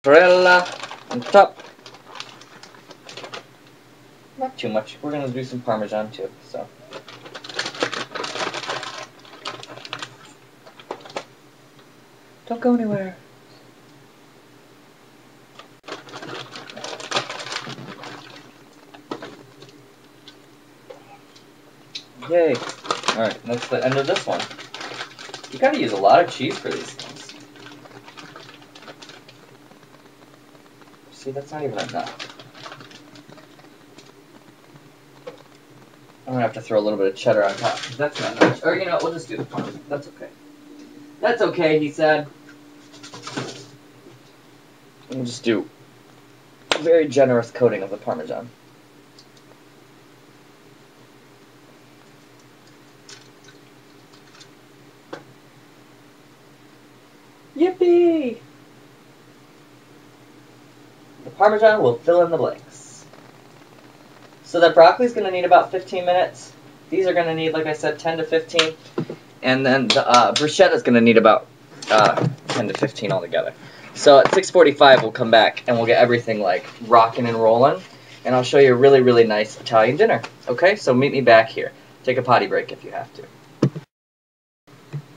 mozzarella on top. Not too much. We're going to do some Parmesan too, so. Don't go anywhere. Yay. Alright, that's the end of this one. You gotta use a lot of cheese for these things. See, that's not even enough. I'm gonna have to throw a little bit of cheddar on top, because that's not much. Or, you know, we'll just do the Parmesan. That's okay. That's okay, he said. We'll just do a very generous coating of the Parmesan. Yippee! The Parmesan will fill in the blanks. So that broccoli's going to need about 15 minutes. These are going to need, like I said, 10 to 15. And then the bruschetta is going to need about 10 to 15 altogether. So at 6:45 we'll come back and we'll get everything like rocking and rolling. And I'll show you a really, really nice Italian dinner. Okay, so meet me back here. Take a potty break if you have to.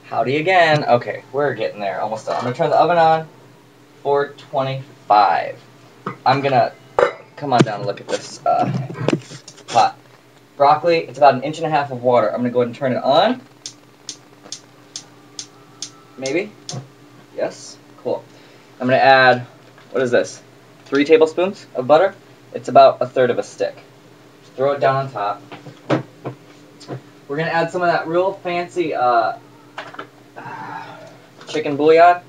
Howdy again. Okay, we're getting there. Almost done. I'm going to turn the oven on. 425. I'm going to come on down and look at this pot. Broccoli, it's about 1.5 inches of water. I'm going to go ahead and turn it on. Maybe? Yes? Cool. I'm going to add, what is this? 3 tablespoons of butter. It's about 1/3 of a stick. Just throw it down on top. We're going to add some of that real fancy chicken bouillon.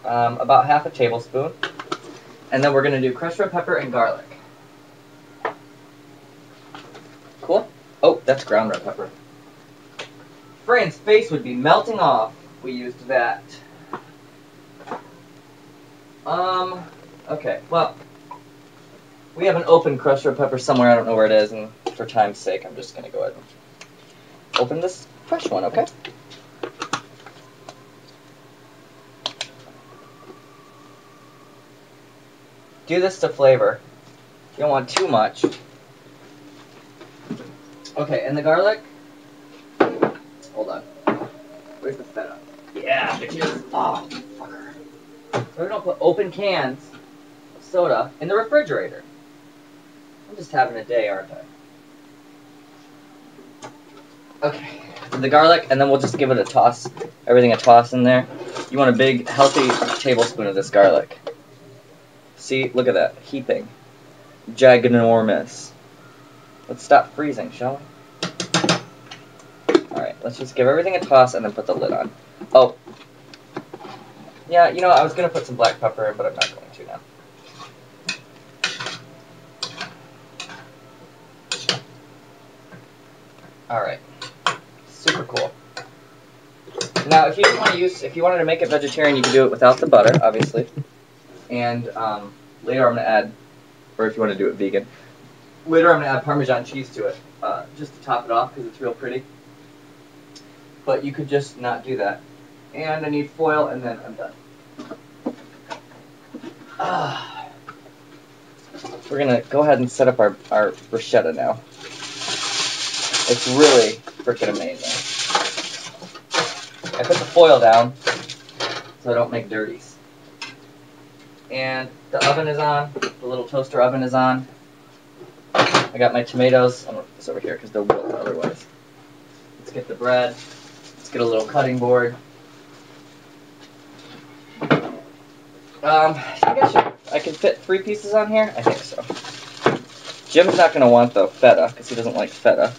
About 1/2 tablespoon. And then we're going to do crushed red pepper and garlic. Cool? Oh, that's ground red pepper. Fran's face would be melting off if we used that. Okay, well, we have an open crushed red pepper somewhere. I don't know where it is, and for time's sake, I'm just going to go ahead and open this fresh one, okay? Do this to flavor. You don't want too much. Okay, and the garlic? Hold on. Where's the feta? Yeah, bitches. Oh, fucker. So we're going to put open cans of soda in the refrigerator. I'm just having a day, aren't I? Okay, the garlic, and then we'll just give it a toss. Everything a toss in there. You want a big, healthy tablespoon of this garlic. See, look at that, heaping. Giganormous. Let's stop freezing, shall we? Alright, let's just give everything a toss and then put the lid on. Oh. Yeah, you know, I was going to put some black pepper in, but I'm not going to now. Alright. Super cool. Now, if you didn't want to use, if you wanted to make it vegetarian, you can do it without the butter, obviously. And later I'm going to add, or if you want to do it vegan, later I'm going to add Parmesan cheese to it, just to top it off because it's real pretty. But you could just not do that. And I need foil, and then I'm done. We're going to go ahead and set up our bruschetta now. It's really freaking amazing. I put the foil down so I don't make dirties. And the oven is on. The little toaster oven is on. I got my tomatoes. I'm going to put this over here because they'll wilt otherwise. Let's get the bread. Let's get a little cutting board. I can fit 3 pieces on here? I think so. Jim's not going to want the feta because he doesn't like feta.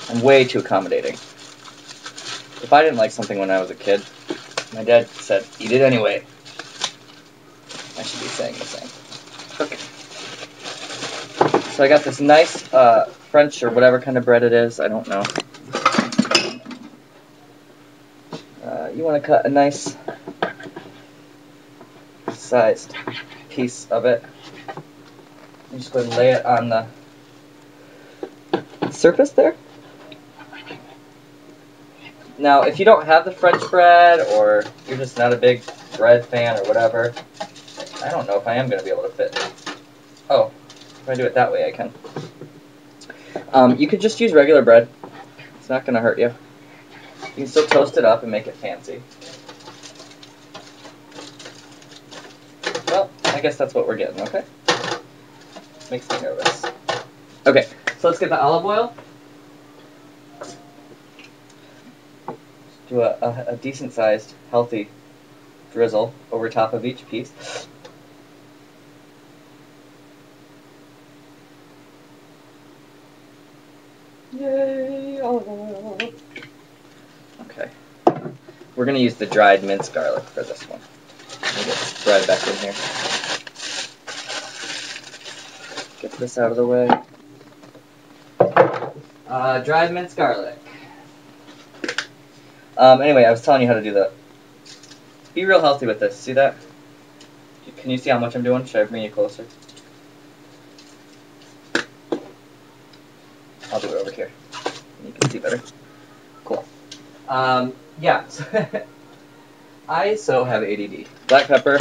I'm way too accommodating. If I didn't like something when I was a kid, my dad said, eat it anyway. I should be saying the same. Okay. So I got this nice French or whatever kind of bread it is. I don't know. You want to cut a nice sized piece of it. You just go ahead and lay it on the surface there. Now, if you don't have the French bread, or you're just not a big bread fan or whatever. I don't know if I am going to be able to fit. Oh, if I do it that way, I can. You could just use regular bread. It's not going to hurt you. You can still toast it up and make it fancy. Well, I guess that's what we're getting, okay? Makes me nervous. Okay, so let's get the olive oil. Do a decent-sized, healthy drizzle over top of each piece. Yay, olive oil. Okay. We're going to use the dried minced garlic for this one. Let me get this bread back in here. Get this out of the way. Dried minced garlic. Anyway, I was telling you how to do that. Be real healthy with this. See that? Can you see how much I'm doing? Should I bring you closer? I'll do it over here. You can see better. Cool. Yeah. I so have ADD. Black pepper.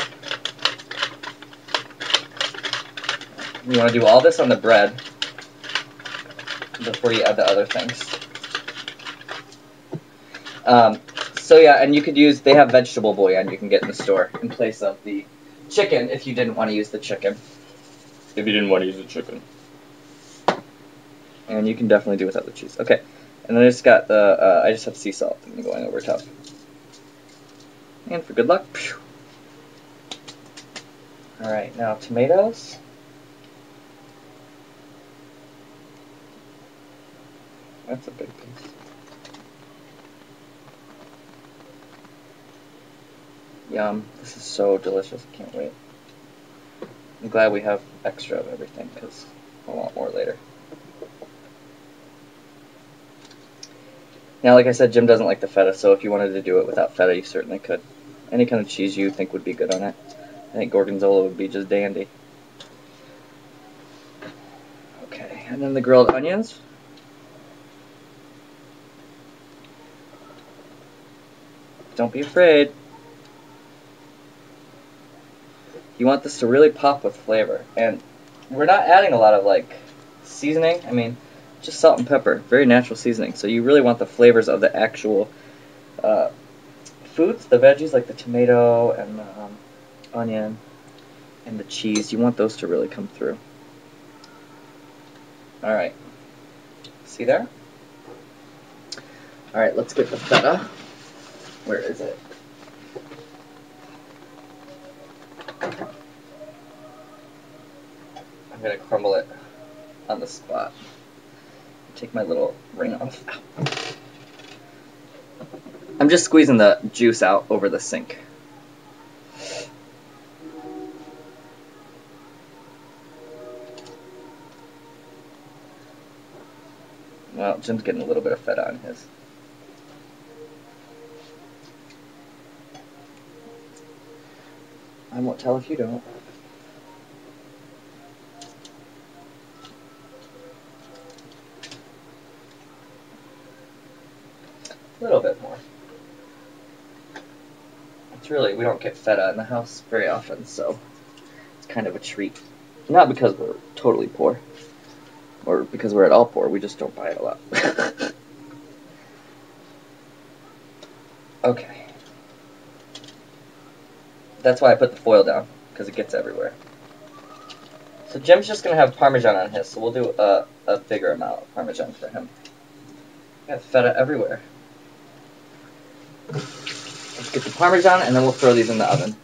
You want to do all this on the bread before you add the other things. So yeah, and you could use, they have vegetable bouillon you can get in the store in place of the chicken if you didn't want to use the chicken. If you didn't want to use the chicken. And you can definitely do without the cheese. Okay, and then I just got the, I just have sea salt going over top. And for good luck. Alright, now tomatoes. That's a big piece. Yum. This is so delicious. I can't wait. I'm glad we have extra of everything because I want more later. Now, like I said, Jim doesn't like the feta, so if you wanted to do it without feta, you certainly could. Any kind of cheese you think would be good on it. I think gorgonzola would be just dandy. Okay, and then the grilled onions. Don't be afraid. You want this to really pop with flavor. And we're not adding a lot of, like, seasoning. I mean, just salt and pepper. Very natural seasoning. So you really want the flavors of the actual foods, the veggies, like the tomato and the onion and the cheese. You want those to really come through. Alright. See there? Alright, let's get the feta. Where is it? I'm going to crumble it on the spot. Take my little ring off. I'm just squeezing the juice out over the sink. Well, Jim's getting a little bit of feta on his. I won't tell if you don't. A little bit more. It's really, we don't get feta in the house very often, so it's kind of a treat. Not because we're totally poor, or because we're at all poor, we just don't buy it a lot. Okay. That's why I put the foil down, because it gets everywhere. So Jim's just going to have Parmesan on his, so we'll do a bigger amount of Parmesan for him. Got feta everywhere. Let's get the Parmesan, and then we'll throw these in the oven.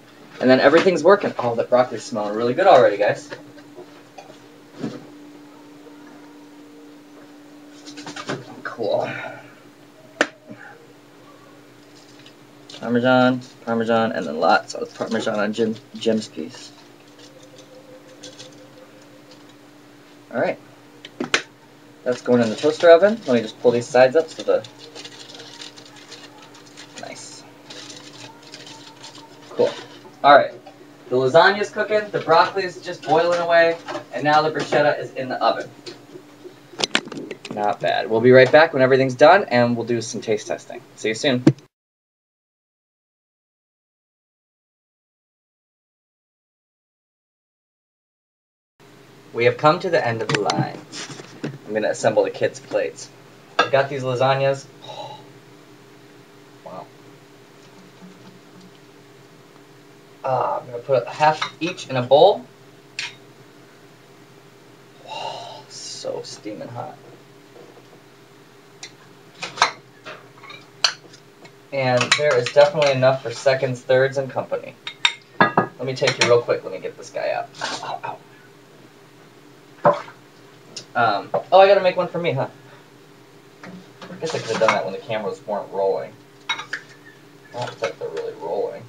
And then everything's working. Oh, the broccoli's smelling really good already, guys. Cool. Parmesan, Parmesan, and then lots of Parmesan on Jim's piece. Alright. That's going in the toaster oven. Let me just pull these sides up so the... Nice. Cool. Alright. The lasagna's cooking, the broccoli's just boiling away, and now the bruschetta is in the oven. Not bad. We'll be right back when everything's done, and we'll do some taste testing. See you soon. we have come to the end of the line. I'm going to assemble the kids' plates. I've got these lasagnas. Oh, wow. I'm going to put half each in a bowl. Oh, so steaming hot. And there is definitely enough for seconds, thirds, and company. Let me take you real quick. Let me get this guy out. Ow, ow, ow. Oh, I gotta make one for me, huh? I guess I could have done that when the cameras weren't rolling. Not that they're really rolling.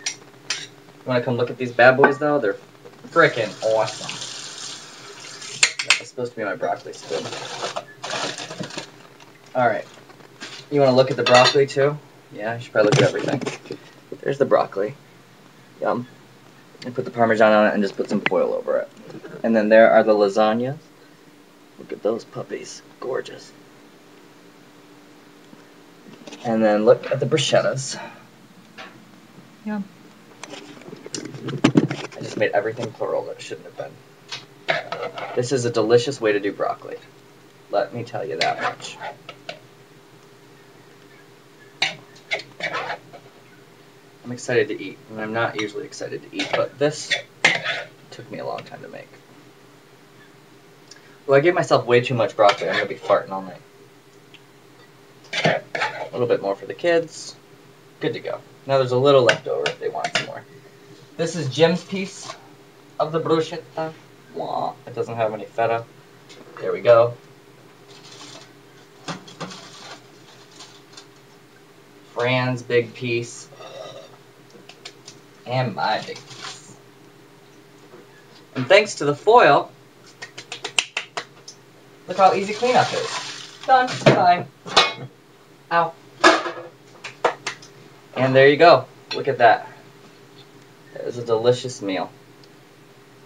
You wanna come look at these bad boys, though? They're frickin' awesome. That's supposed to be my broccoli spoon. Alright. You wanna look at the broccoli, too? Yeah, I should probably look at everything. There's the broccoli. Yum. And put the Parmesan on it and just put some foil over it. And then there are the lasagnas. Look at those puppies. Gorgeous. And then look at the bruschettas. Yum. I just made everything plural that shouldn't have been. This is a delicious way to do broccoli. Let me tell you that much. I'm excited to eat, and I'm not usually excited to eat, but this took me a long time to make. Well, I gave myself way too much broccoli. I'm going to be farting all night. A little bit more for the kids. Good to go. Now there's a little left over if they want some more. This is Jim's piece of the bruschetta. Mwah. It doesn't have any feta. There we go. Fran's big piece. And my big piece. And thanks to the foil, look how easy cleanup is. Done. Bye. Ow. And there you go. Look at that. It is a delicious meal.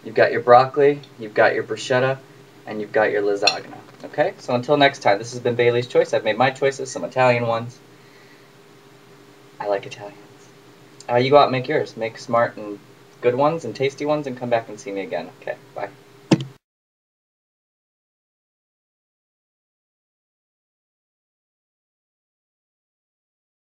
You've got your broccoli, you've got your bruschetta, and you've got your lasagna. Okay? So until next time, this has been Bailey's Choice. I've made my choices, some Italian ones. I like Italians. You go out and make yours. Make smart and good ones and tasty ones and come back and see me again. Okay, bye.